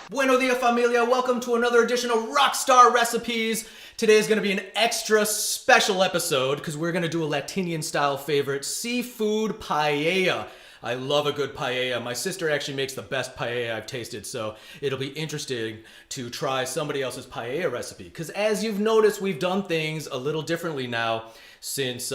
Bueno dia familia, welcome to another edition of Rockstar Recipes. Today is going to be an extra special episode because we're going to do a Latinian style favorite, seafood paella. I love a good paella. My sister actually makes the best paella I've tasted, so it'll be interesting to try somebody else's paella recipe. Because as you've noticed, we've done things a little differently now since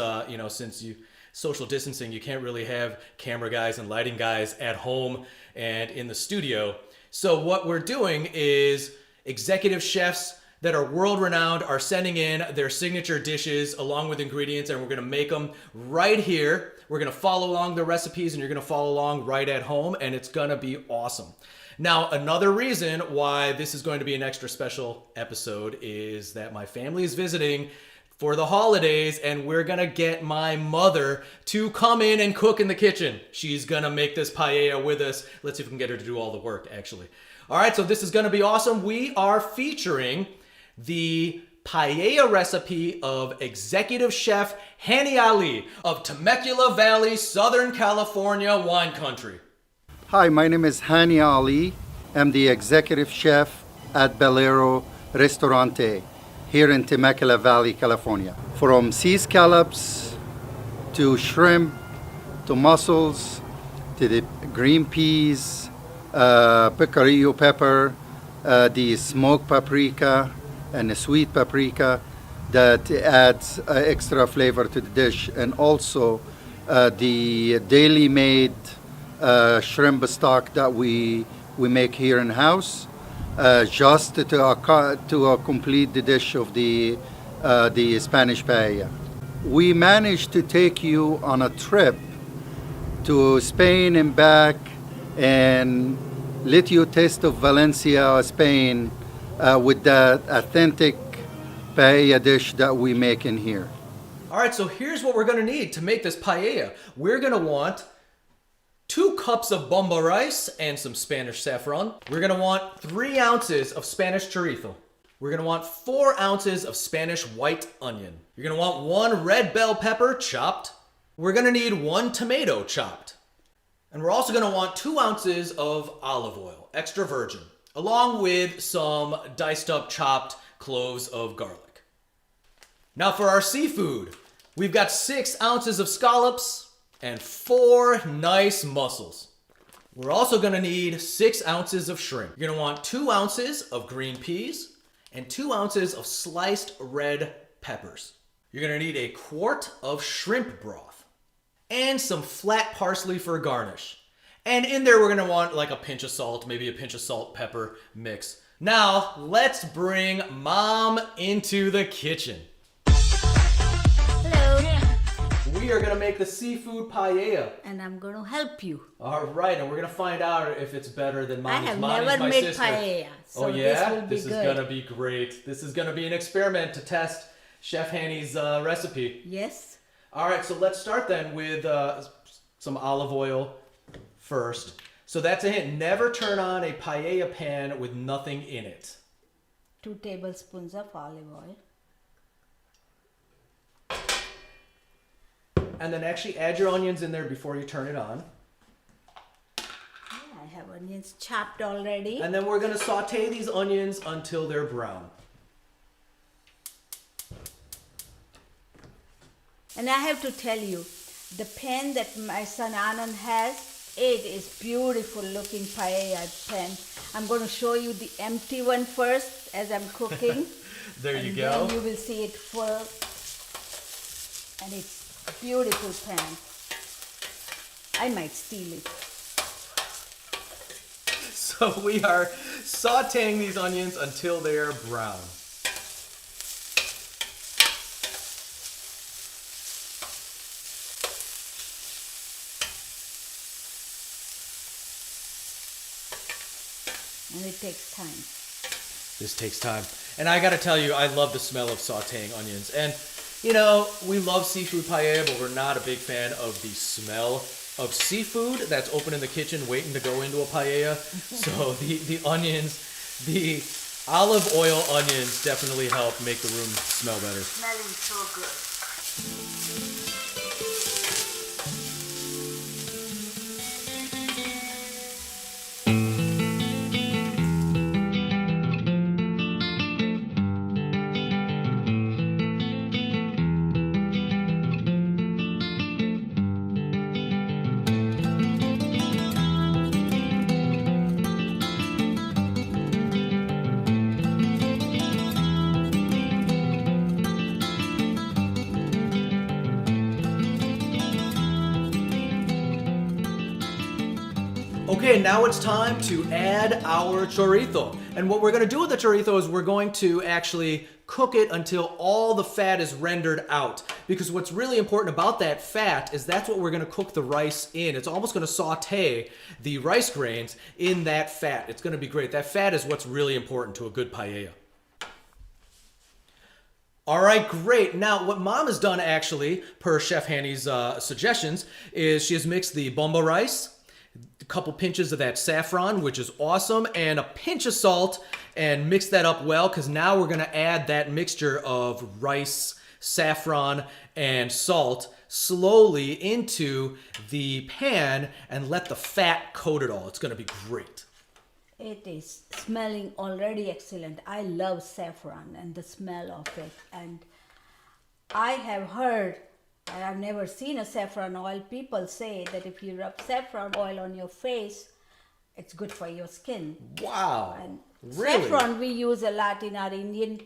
social distancing. You can't really have camera guys and lighting guys at home and in the studio. So what we're doing is executive chefs that are world-renowned are sending in their signature dishes along with ingredients, and we're gonna make them right here. We're gonna follow along the recipes, and you're gonna follow along right at home, and it's gonna be awesome. Now, another reason why this is going to be an extra special episode is that my family is visiting for the holidays, and we're gonna get my mother to come in and cook in the kitchen. She's gonna make this paella with us. Let's see if we can get her to do all the work, actually. All right, so this is gonna be awesome. We are featuring the paella recipe of executive chef Hani Ali of Temecula Valley, Southern California wine country. Hi, my name is Hani Ali. I'm the executive chef at Bellero Ristorante here in Temecula Valley, California. From sea scallops to shrimp to mussels to the green peas, picarillo pepper, the smoked paprika and the sweet paprika that adds extra flavor to the dish, and also the daily made shrimp stock that we make here in house. Just to complete the dish of the Spanish paella. We managed to take you on a trip to Spain and back and let you taste of Valencia, Spain, with that authentic paella dish that we make in here. All right, so here's what we're gonna need to make this paella. We're gonna want 2 cups of bomba rice and some Spanish saffron. We're gonna want 3 ounces of Spanish chorizo. We're gonna want 4 ounces of Spanish white onion. You're gonna want 1 red bell pepper chopped. We're gonna need 1 tomato chopped. And we're also gonna want 2 ounces of olive oil, extra virgin, along with some diced up chopped cloves of garlic. Now for our seafood, we've got 6 ounces of scallops and 4 nice mussels. We're also gonna need 6 ounces of shrimp. You're gonna want 2 ounces of green peas and 2 ounces of sliced red peppers. You're gonna need a quart of shrimp broth and some flat parsley for garnish. And in there, we're gonna want like a pinch of salt, maybe a pinch of salt, pepper mix. Now, let's bring Mom into the kitchen. We are gonna make the seafood paella. And I'm gonna help you. All right, and we're gonna find out if it's better than Mommy's. I have Mommy's never my made sister. paella, so oh yeah, this will be this is good. gonna be great. This is gonna be an experiment to test Chef Hani's recipe. Yes. All right, so let's start then with some olive oil first. So that's a hint. Never turn on a paella pan with nothing in it. 2 tablespoons of olive oil. And then actually add your onions in there before you turn it on. I have onions chopped already. And then we're gonna saute these onions until they're brown. And I have to tell you, the pan that my son Anand has, it is beautiful looking paella pan. I'm going to show you the empty one first as I'm cooking. There you and go. then you will see it full. And it's beautiful pan. I might steal it. So we are sauteing these onions until they are brown. And it takes time. This takes time. And I gotta tell you, I love the smell of sauteing onions. And you know, we love seafood paella, but we're not a big fan of the smell of seafood that's open in the kitchen waiting to go into a paella. So the onions, the olive oil onions definitely help make the room smell better. Smelling so good. Okay, now it's time to add our chorizo. And what we're gonna do with the chorizo is we're going to actually cook it until all the fat is rendered out. Because what's really important about that fat is that's what we're gonna cook the rice in. It's almost gonna saute the rice grains in that fat. It's gonna be great. That fat is what's really important to a good paella. All right, great. Now, what Mom has done actually, per Chef Hanny's suggestions, is she has mixed the bomba rice, a couple pinches of that saffron, which is awesome, and a pinch of salt, and mix that up well, because now we're going to add that mixture of rice, saffron, and salt slowly into the pan and let the fat coat it all. It's going to be great. It is smelling already excellent. I love saffron and the smell of it. And I have heard, and I've never seen a saffron oil, people say that if you rub saffron oil on your face, it's good for your skin. Wow. And Really? saffron we use a lot in our Indian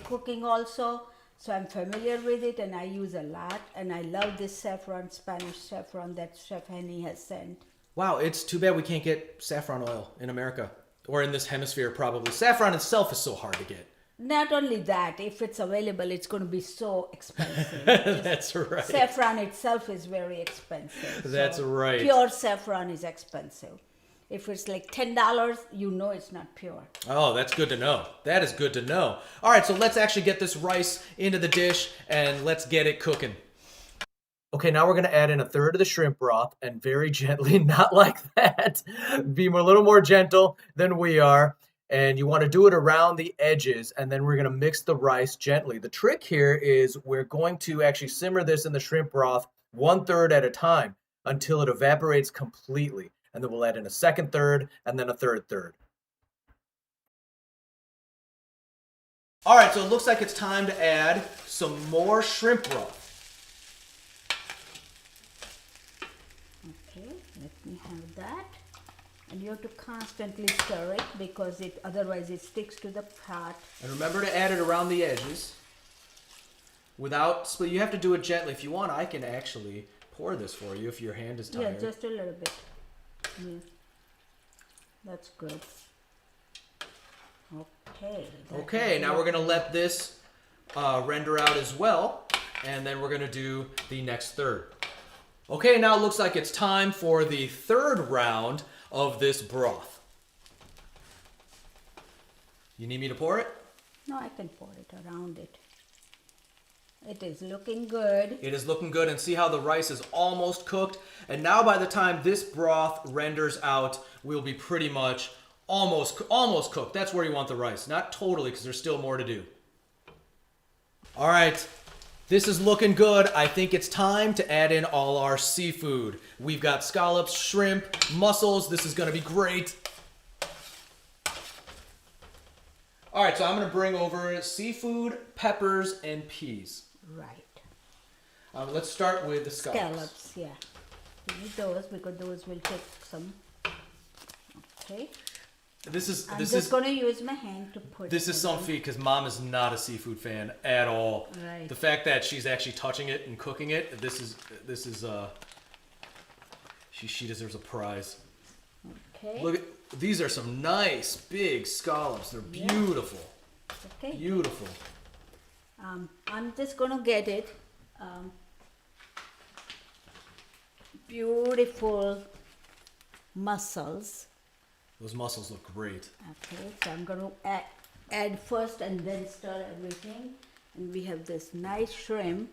cooking also. So I'm familiar with it and I use a lot. And I love this saffron, Spanish saffron that Chef Henny has sent. Wow, it's too bad we can't get saffron oil in America. Or in this hemisphere, probably. Saffron itself is so hard to get. Not only that, if it's available, it's going to be so expensive. That's right. Saffron itself is very expensive. That's right. Pure saffron is expensive. If it's like $10, you know it's not pure. Oh, that's good to know. That is good to know. All right, so let's actually get this rice into the dish and let's get it cooking. Okay, now we're going to add in a third of the shrimp broth and very gently, not like that, be a little more gentle than we are. And you want to do it around the edges, and then we're going to mix the rice gently. The trick here is we're going to actually simmer this in the shrimp broth 1/3 at a time until it evaporates completely. And then we'll add in a second third and then a third. All right, so it looks like it's time to add some more shrimp broth. Okay, let me have that. And you have to constantly stir it because otherwise it sticks to the pot. And remember to add it around the edges but you have to do it gently. If you want, I can actually pour this for you if your hand is tired. Yeah, just a little bit. Yeah. That's good. Okay. Now we're going to let this render out as well. And then we're going to do the next third. Okay, now it looks like it's time for the third round of this broth. You need me to pour it? No, I can pour it around it. It is looking good. It is looking good, and see how the rice is almost cooked. And now by the time this broth renders out, we'll be pretty much almost cooked. That's where you want the rice. Not totally, because there's still more to do. All right. This is looking good. I think it's time to add in all our seafood. We've got scallops, shrimp, mussels. This is going to be great. All right, so I'm going to bring over seafood, peppers, and peas. Right. Let's start with the scallops. Scallops, yeah. We need those because those will take some. Okay. I'm just going to use my hand to put This is some feat because Mom is not a seafood fan at all. Right. The fact that she's actually touching it and cooking it, she deserves a prize. Okay. Look at these are some nice big scallops. They're beautiful. Okay. Beautiful. I'm just going to get it. Beautiful mussels. Those mussels look great. Okay, so I'm going to add first and then stir everything. And we have this nice shrimp.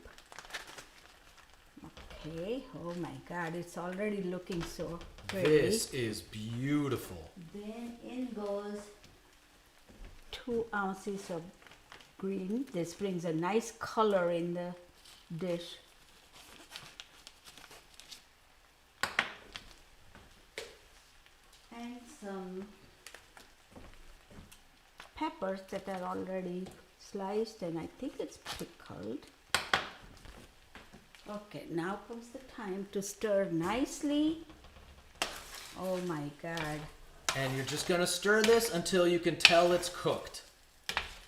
Okay, oh my God, it's already looking so pretty. This is beautiful. Then in goes 2 ounces of green. This brings a nice color in the dish. And some peppers that are already sliced, and I think it's pickled. Okay, now comes the time to stir nicely. Oh my God. And you're just gonna stir this until you can tell it's cooked.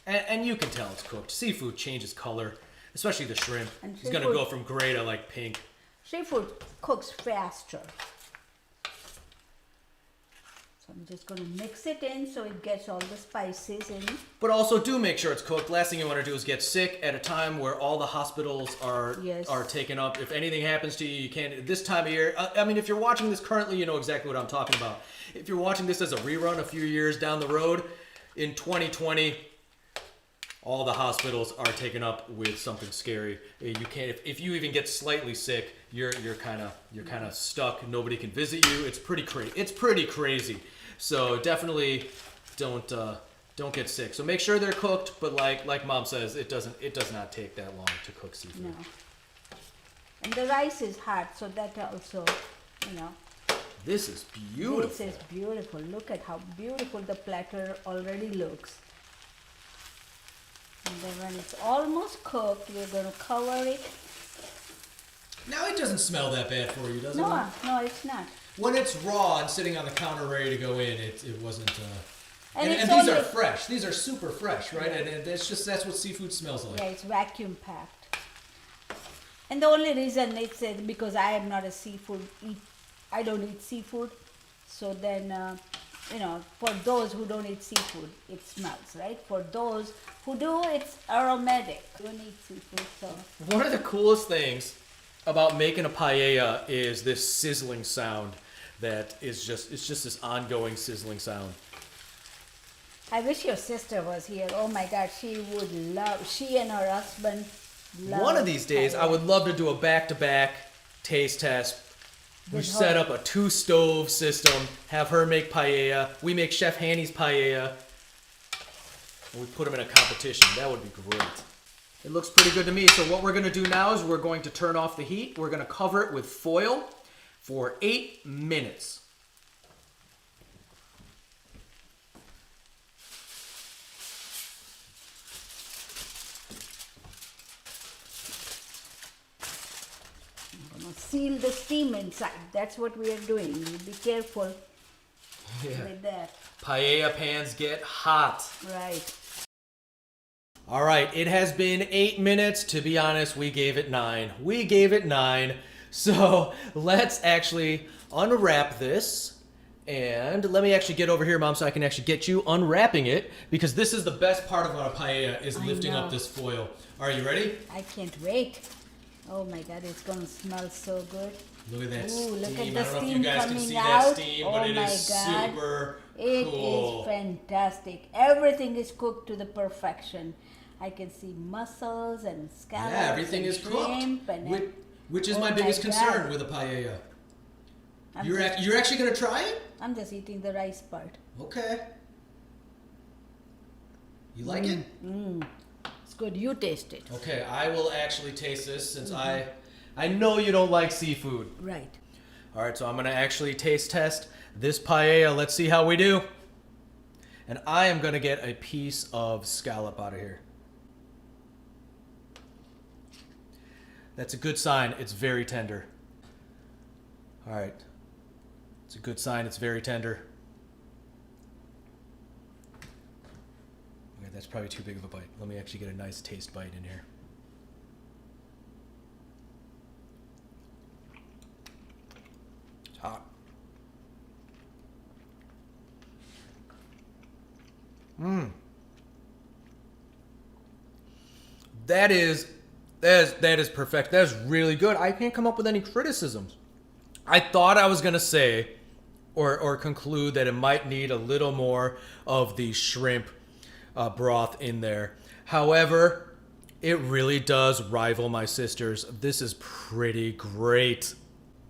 And you can tell it's cooked. Seafood changes color, especially the shrimp. And It's gonna go from gray to like pink. Seafood cooks faster. So I'm just going to mix it in so it gets all the spices in. But also do make sure it's cooked. Last thing you want to do is get sick at a time where all the hospitals are Yes. taken up. If anything happens to you, you can't. This time of year, I mean, if you're watching this currently, you know exactly what I'm talking about. If you're watching this as a rerun a few years down the road, in 2020, all the hospitals are taken up with something scary. You can't. If you even get slightly sick, you're kind of stuck. Nobody can visit you. It's pretty crazy. It's pretty crazy. So definitely don't get sick. So make sure they're cooked. But like Mom says, it does not take that long to cook seafood. No. And the rice is hot, so that also, you know. This is beautiful. This is beautiful. Look at how beautiful the platter already looks. And then when it's almost cooked, we're going to cover it. Now it doesn't smell that bad for you, does it? No, no, it's not. When it's raw and sitting on the counter ready to go in, it wasn't. And it's and these are only- fresh. These are super fresh, right? And that's what seafood smells like. Yeah, it's vacuum packed. And the only reason it's because I am not a I don't eat seafood. So then, you know, for those who don't eat seafood, it smells, right? For those who do, it's aromatic. You don't eat seafood, so. One of the coolest things about making a paella is this sizzling sound that is just this ongoing sizzling sound. I wish your sister was here. Oh my God, she and her husband love One of these days, I paella. would love to do a back-to-back taste test. We With set her. up a 2-stove system, have her make paella. We make Chef Hanny's paella. And we put them in a competition. That would be great. It looks pretty good to me. So what we're going to do now is we're going to turn off the heat. We're going to cover it with foil for 8 minutes. Seal the steam inside. That's what we are doing. Be careful Yeah. with that. Paella pans get hot. Right. All right, it has been 8 minutes. To be honest, we gave it 9. We gave it 9. So let's actually unwrap this. And let me actually get over here, Mom, so I can actually get you unwrapping it. Because this is the best part of our paella, is I lifting up know. this foil. Are you ready? I can't wait. Oh my God, it's going to smell so good. Look at that Ooh, steam. look at I the don't know if you steam guys can coming see that out. steam, Oh but it my is God. super It cool. is fantastic. Everything is cooked to the perfection. I can see mussels and scallops. Yeah, everything and is cooked. shrimp and Which is Oh my my biggest concern God. with a paella. I'm You're just- actually going to try it? I'm just eating the rice part. Okay. You like it? It's good. You taste it. Okay, I will actually taste this since Mm-hmm. I know you don't like seafood. Right. All right, so I'm gonna actually taste test this paella. Let's see how we do. And I am gonna get a piece of scallop out of here. That's a good sign. It's very tender. All right. It's a good sign. It's very tender. Okay, that's probably too big of a bite. Let me actually get a nice taste bite in here. It's hot. That is perfect. That is really good. I can't come up with any criticisms. I thought I was gonna say or conclude that it might need a little more of the shrimp broth in there. However, it really does rival my sister's. This is pretty great.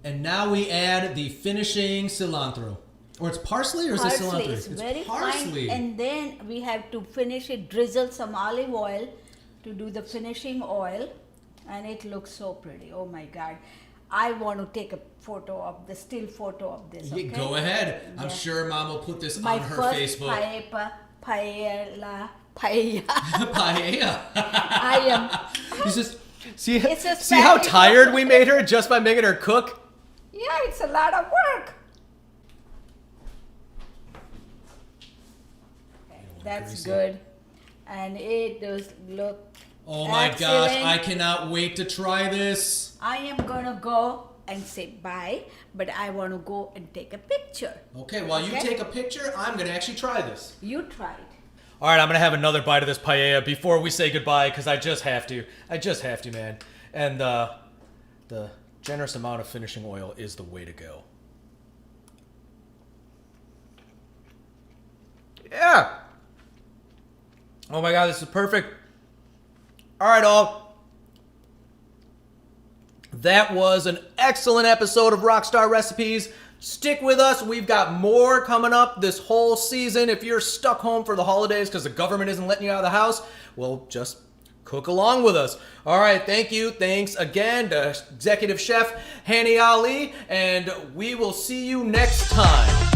And now we add the finishing cilantro. Or it's parsley or is it cilantro? Parsley is very fine. And then we have to finish it, drizzle some olive oil to do the finishing oil. And it looks so pretty. Oh my God. I want to take a photo of the still photo of this. Okay? Go ahead. I'm Yeah. sure Mom will put this My on her first Facebook. paella. Paella. I am. You just see, It's a see how Spanish- tired we made her just by making her cook? Yeah, it's a lot of work. That's greasy. good. And it does look Oh my gosh, excellent. I cannot wait to try this. I am gonna go and say bye, but I want to go and take a picture. Okay, while you Okay. take a picture, I'm going to actually try this. You try it. All right, I'm going to have another bite of this paella before we say goodbye because I just have to. I just have to, man. And the generous amount of finishing oil is the way to go. Yeah. Oh my God, this is perfect. All right, all. That was an excellent episode of Rockstar Recipes. Stick with us. We've got more coming up this whole season. If you're stuck home for the holidays because the government isn't letting you out of the house, well, just cook along with us. All right, thank you. Thanks again to Executive Chef Hani Ali, and we will see you next time.